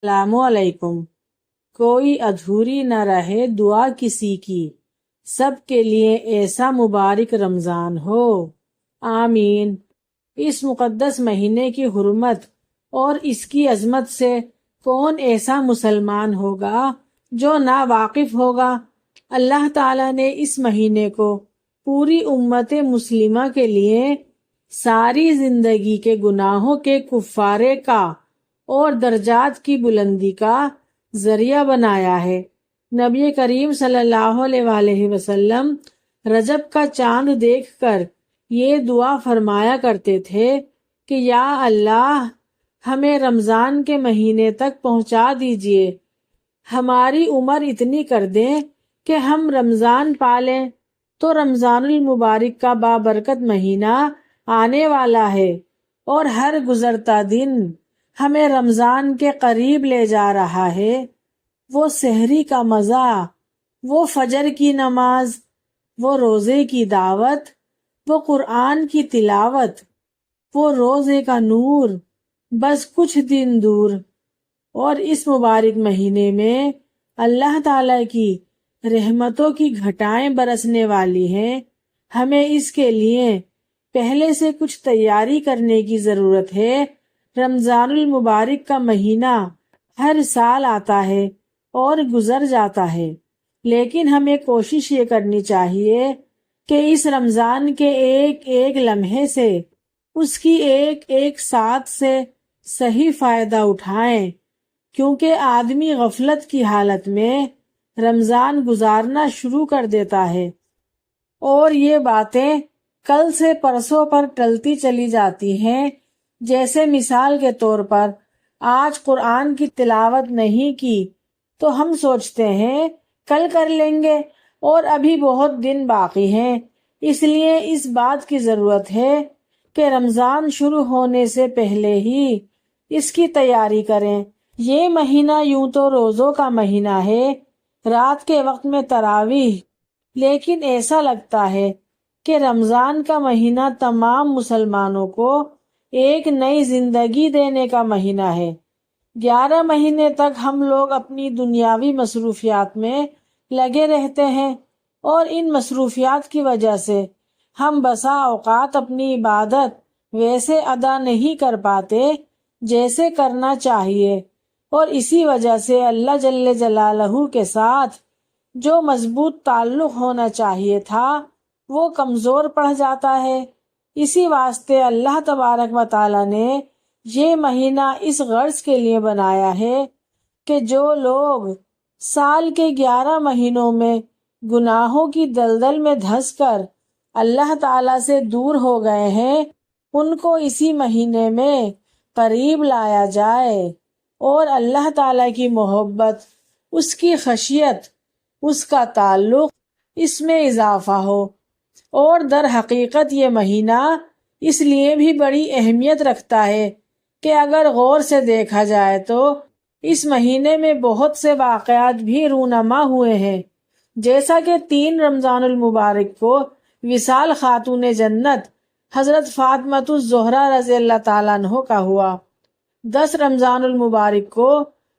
السلام علیکم۔ کوئی ادھوری نہ رہے دعا کسی کی، سب کے لیے ایسا مبارک رمضان ہو، آمین۔ اس مقدس مہینے کی حرمت اور اس کی عظمت سے کون ایسا مسلمان ہوگا جو نا واقف ہوگا؟ اللہ تعالیٰ نے اس مہینے کو پوری امت مسلمہ کے لیے ساری زندگی کے گناہوں کے کفارے کا اور درجات کی بلندی کا ذریعہ بنایا ہے۔ نبی کریم صلی اللہ علیہ وآلہ وسلم رجب کا چاند دیکھ کر یہ دعا فرمایا کرتے تھے کہ یا اللہ ہمیں رمضان کے مہینے تک پہنچا دیجئے، ہماری عمر اتنی کر دیں کہ ہم رمضان پالیں۔ تو رمضان المبارک کا بابرکت مہینہ آنے والا ہے اور ہر گزرتا دن ہمیں رمضان کے قریب لے جا رہا ہے۔ وہ سحری کا مزہ، وہ فجر کی نماز، وہ روزے کی دعوت، وہ قرآن کی تلاوت، وہ روزے کا نور بس کچھ دن دور۔ اور اس مبارک مہینے میں اللہ تعالیٰ کی رحمتوں کی گھٹائیں برسنے والی ہیں۔ ہمیں اس کے لیے پہلے سے کچھ تیاری کرنے کی ضرورت ہے۔ رمضان المبارک کا مہینہ ہر سال آتا ہے اور گزر جاتا ہے، لیکن ہمیں کوشش یہ کرنی چاہیے کہ اس رمضان کے ایک ایک لمحے سے، اس کی ایک ایک ساتھ سے صحیح فائدہ اٹھائیں، کیونکہ آدمی غفلت کی حالت میں رمضان گزارنا شروع کر دیتا ہے اور یہ باتیں کل سے پرسوں پر ٹلتی چلی جاتی ہیں۔ جیسے مثال کے طور پر آج قرآن کی تلاوت نہیں کی تو ہم سوچتے ہیں کل کر لیں گے اور ابھی بہت دن باقی ہیں۔ اس لیے اس بات کی ضرورت ہے کہ رمضان شروع ہونے سے پہلے ہی اس کی تیاری کریں۔ یہ مہینہ یوں تو روزوں کا مہینہ ہے، رات کے وقت میں تراویح، لیکن ایسا لگتا ہے کہ رمضان کا مہینہ تمام مسلمانوں کو ایک نئی زندگی دینے کا مہینہ ہے۔ 11 مہینے تک ہم لوگ اپنی دنیاوی مصروفیات میں لگے رہتے ہیں اور ان مصروفیات کی وجہ سے ہم بسا اوقات اپنی عبادت ویسے ادا نہیں کر پاتے جیسے کرنا چاہیے، اور اسی وجہ سے اللہ جل جلالہ کے ساتھ جو مضبوط تعلق ہونا چاہیے تھا وہ کمزور پڑ جاتا ہے۔ اسی واسطے اللہ تبارک و تعالیٰ نے یہ مہینہ اس غرض کے لیے بنایا ہے کہ جو لوگ سال کے 11 مہینوں میں گناہوں کی دلدل میں دھس کر اللہ تعالیٰ سے دور ہو گئے ہیں، ان کو اسی مہینے میں قریب لایا جائے اور اللہ تعالیٰ کی محبت، اس کی خشیت، اس کا تعلق، اس میں اضافہ ہو۔ اور در حقیقت یہ مہینہ اس لیے بھی بڑی اہمیت رکھتا ہے کہ اگر غور سے دیکھا جائے تو اس مہینے میں بہت سے واقعات بھی رونما ہوئے ہیں، جیسا کہ 3 رمضان المبارک کو وصال خاتون جنت حضرت فاطمۃ الزہرا رضی اللہ تعالیٰ عنہ کا ہوا، 10 رمضان المبارک کو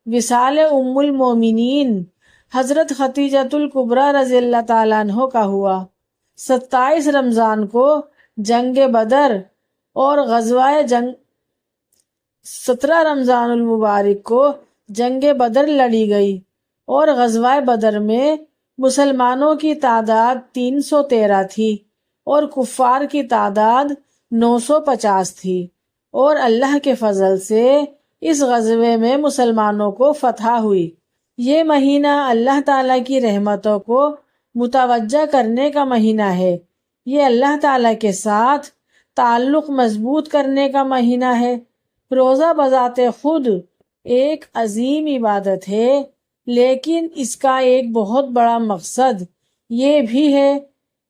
وصال ام المومنین حضرت ختیجۃ الکبریٰ رضی اللہ تعالیٰ عنہ کا ہوا، 27 رمضان کو جنگ بدر اور غزوہ جنگ 17 رمضان المبارک کو جنگ بدر لڑی گئی اور غزوہ بدر میں مسلمانوں کی تعداد 313 تھی اور کفار کی تعداد 950 تھی، اور اللہ کے فضل سے اس غزوے میں مسلمانوں کو فتح ہوئی۔ یہ مہینہ اللہ تعالیٰ کی رحمتوں کو متوجہ کرنے کا مہینہ ہے، یہ اللہ تعالیٰ کے ساتھ تعلق مضبوط کرنے کا مہینہ ہے۔ روزہ بذات خود ایک عظیم عبادت ہے، لیکن اس کا ایک بہت بڑا مقصد یہ بھی ہے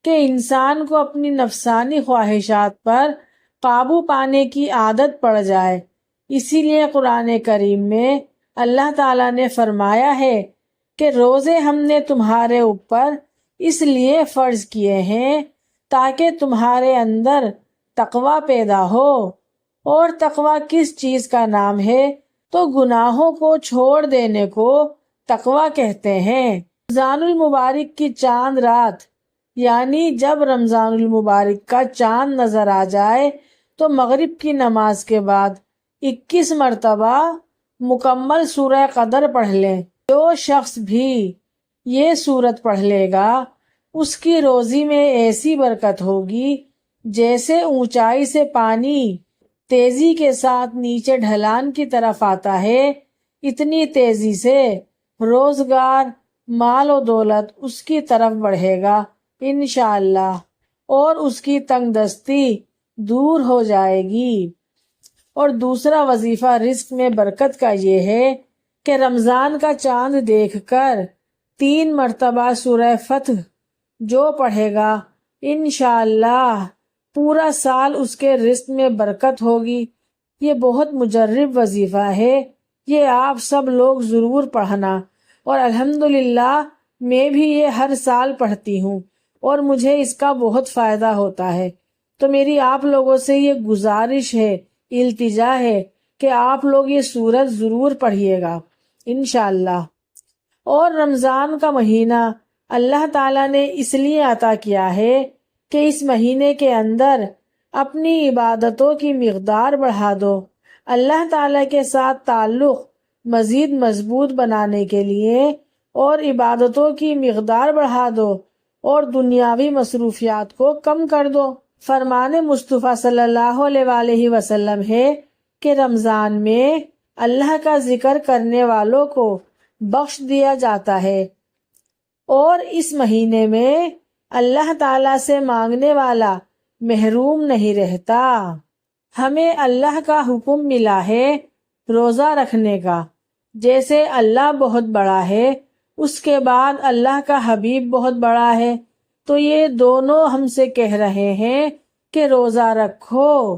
کہ انسان کو اپنی نفسانی خواہشات پر قابو پانے کی عادت پڑ جائے۔ اسی لیے قرآن کریم میں اللہ تعالیٰ نے فرمایا ہے کہ روزے ہم نے تمہارے اوپر اس لیے فرض کیے ہیں تاکہ تمہارے اندر تقوی پیدا ہو۔ اور تقوی کس چیز کا نام ہے؟ تو گناہوں کو چھوڑ دینے کو تقویٰ کہتے ہیں۔ رمضان المبارک کی چاند رات، یعنی جب رمضان المبارک کا چاند نظر آ جائے تو مغرب کی نماز کے بعد 21 مرتبہ مکمل سورہ قدر پڑھ لیں۔ جو شخص بھی یہ سورت پڑھ لے گا اس کی روزی میں ایسی برکت ہوگی جیسے اونچائی سے پانی تیزی کے ساتھ نیچے ڈھلان کی طرف آتا ہے، اتنی تیزی سے روزگار، مال و دولت اس کی طرف بڑھے گا انشاءاللہ، اور اس کی تنگ دستی دور ہو جائے گی۔ اور دوسرا وظیفہ رزق میں برکت کا یہ ہے کہ رمضان کا چاند دیکھ کر 3 مرتبہ سورہ فتح جو پڑھے گا انشاءاللہ پورا سال اس کے رزق میں برکت ہوگی۔ یہ بہت مجرب وظیفہ ہے، یہ آپ سب لوگ ضرور پڑھنا، اور الحمدللہ میں بھی یہ ہر سال پڑھتی ہوں اور مجھے اس کا بہت فائدہ ہوتا ہے۔ تو میری آپ لوگوں سے یہ گزارش ہے، التجا ہے کہ آپ لوگ یہ سورت ضرور پڑھیے گا انشاءاللہ۔ اور رمضان کا مہینہ اللہ تعالیٰ نے اس لیے عطا کیا ہے کہ اس مہینے کے اندر اپنی عبادتوں کی مقدار بڑھا دو، اللہ تعالیٰ کے ساتھ تعلق مزید مضبوط بنانے کے لیے، اور عبادتوں کی مقدار بڑھا دو اور دنیاوی مصروفیات کو کم کر دو۔ فرمان مصطفیٰ صلی اللہ علیہ وآلہ وسلم ہے کہ رمضان میں اللہ کا ذکر کرنے والوں کو بخش دیا جاتا ہے، اور اس مہینے میں اللہ تعالیٰ سے مانگنے والا محروم نہیں رہتا۔ ہمیں اللہ کا حکم ملا ہے روزہ رکھنے کا، جیسے اللہ بہت بڑا ہے اس کے بعد اللہ کا حبیب بہت بڑا ہے، تو یہ دونوں ہم سے کہہ رہے ہیں کہ روزہ رکھو،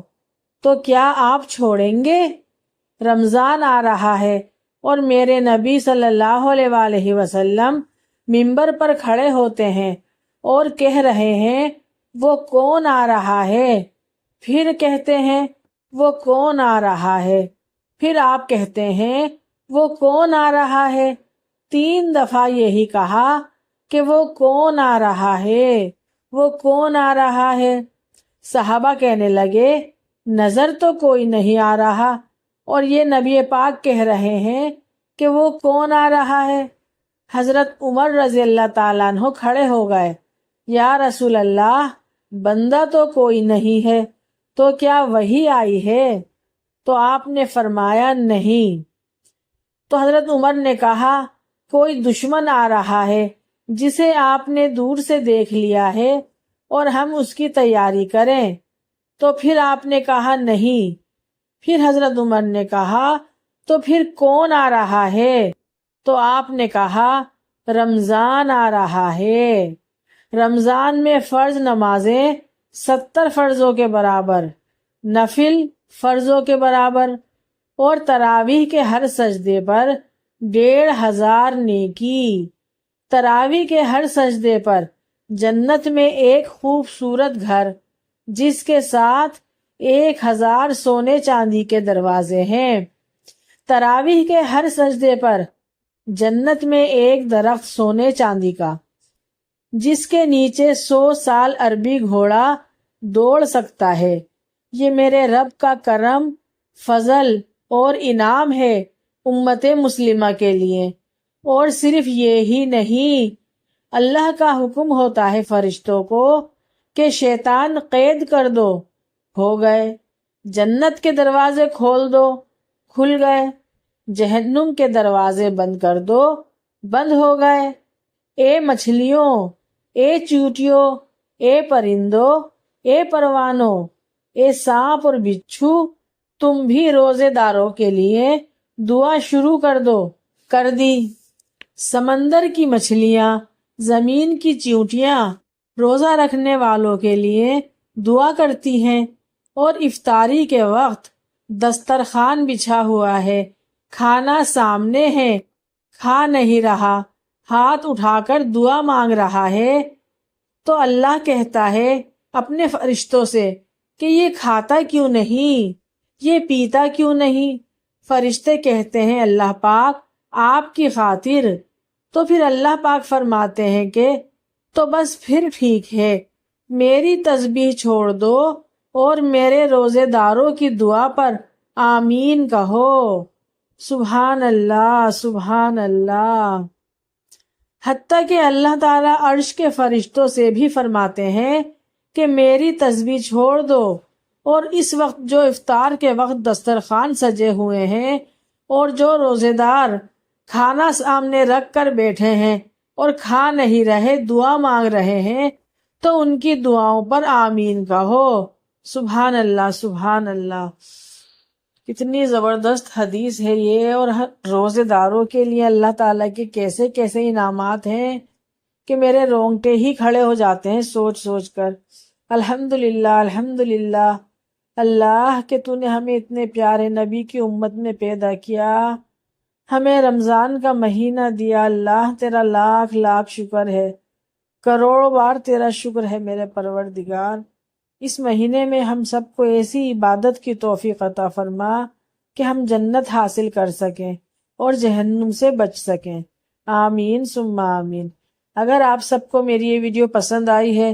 تو کیا آپ چھوڑیں گے؟ رمضان آ رہا ہے اور میرے نبی صلی اللہ علیہ وآلہ وسلم منبر پر کھڑے ہوتے ہیں اور کہہ رہے ہیں وہ کون آ رہا ہے؟ پھر کہتے ہیں وہ کون آ رہا ہے؟ پھر آپ کہتے ہیں وہ کون آ رہا ہے؟ 3 دفعہ یہی کہا کہ وہ کون آ رہا ہے، وہ کون آ رہا ہے۔ صحابہ کہنے لگے نظر تو کوئی نہیں آ رہا، اور یہ نبی پاک کہہ رہے ہیں کہ وہ کون آ رہا ہے۔ حضرت عمر رضی اللہ تعالیٰ عنہ کھڑے ہو گئے، یا رسول اللہ، بندہ تو کوئی نہیں ہے، تو کیا وہی آئی ہے؟ تو آپ نے فرمایا نہیں۔ تو حضرت عمر نے کہا کوئی دشمن آ رہا ہے جسے آپ نے دور سے دیکھ لیا ہے اور ہم اس کی تیاری کریں؟ تو پھر آپ نے کہا نہیں۔ پھر حضرت عمر نے کہا تو پھر کون آ رہا ہے؟ تو آپ نے کہا رمضان آ رہا ہے۔ رمضان میں فرض نمازیں 70 فرضوں کے برابر، نفل فرضوں کے برابر، اور تراویح کے ہر سجدے پر 1500 نیکی۔ تراویح کے ہر سجدے پر جنت میں ایک خوبصورت گھر جس کے ساتھ 1000 سونے چاندی کے دروازے ہیں۔ تراویح کے ہر سجدے پر جنت میں ایک درخت سونے چاندی کا جس کے نیچے 100 سال عربی گھوڑا دوڑ سکتا ہے۔ یہ میرے رب کا کرم، فضل اور انعام ہے امت مسلمہ کے لیے۔ اور صرف یہی نہیں، اللہ کا حکم ہوتا ہے فرشتوں کو کہ شیطان قید کر دو، ہو گئے، جنت کے دروازے کھول دو، کھل گئے، جہنم کے دروازے بند کر دو، بند ہو گئے۔ اے مچھلیوں، اے چیونٹیوں، اے پرندوں، اے پروانوں، اے سانپ اور بچھو، تم بھی روزے داروں کے لیے دعا شروع کر دو۔ کر دی۔ سمندر کی مچھلیاں، زمین کی چیونٹیاں روزہ رکھنے والوں کے لیے دعا کرتی ہیں، اور افطاری کے وقت دسترخوان بچھا ہوا ہے، کھانا سامنے ہے، کھا نہیں رہا، ہاتھ اٹھا کر دعا مانگ رہا ہے، تو اللہ کہتا ہے اپنے فرشتوں سے کہ یہ کھاتا کیوں نہیں، یہ پیتا کیوں نہیں؟ فرشتے کہتے ہیں اللہ پاک آپ کی خاطر، تو پھر اللہ پاک فرماتے ہیں کہ تو بس پھر ٹھیک ہے، میری تسبیح چھوڑ دو اور میرے روزے داروں کی دعا پر آمین کہو۔ سبحان اللہ، سبحان اللہ۔ حتیٰ کہ اللہ تعالیٰ عرش کے فرشتوں سے بھی فرماتے ہیں کہ میری تسبیح چھوڑ دو، اور اس وقت جو افطار کے وقت دسترخوان سجے ہوئے ہیں اور جو روزے دار کھانا سامنے رکھ کر بیٹھے ہیں اور کھا نہیں رہے، دعا مانگ رہے ہیں، تو ان کی دعاؤں پر آمین کہو۔ سبحان اللہ، سبحان اللہ۔ کتنی زبردست حدیث ہے یہ، اور روزے داروں کے لیے اللہ تعالیٰ کے کیسے کیسے انعامات ہیں کہ میرے رونگٹے ہی کھڑے ہو جاتے ہیں سوچ سوچ کر۔ الحمدللہ، الحمدللہ اللہ کہ تو نے ہمیں اتنے پیارے نبی کی امت میں پیدا کیا، ہمیں رمضان کا مہینہ دیا۔ اللہ تیرا لاکھ لاکھ شکر ہے، کروڑ بار تیرا شکر ہے میرے پروردگار۔ اس مہینے میں ہم سب کو ایسی عبادت کی توفیق عطا فرما کہ ہم جنت حاصل کر سکیں اور جہنم سے بچ سکیں۔ آمین ثم آمین۔ اگر آپ سب کو میری یہ ویڈیو پسند آئی ہے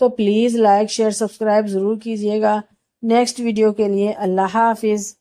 تو پلیز لائک، شیئر، سبسکرائب ضرور کیجیے گا۔ نیکسٹ ویڈیو کے لیے اللہ حافظ۔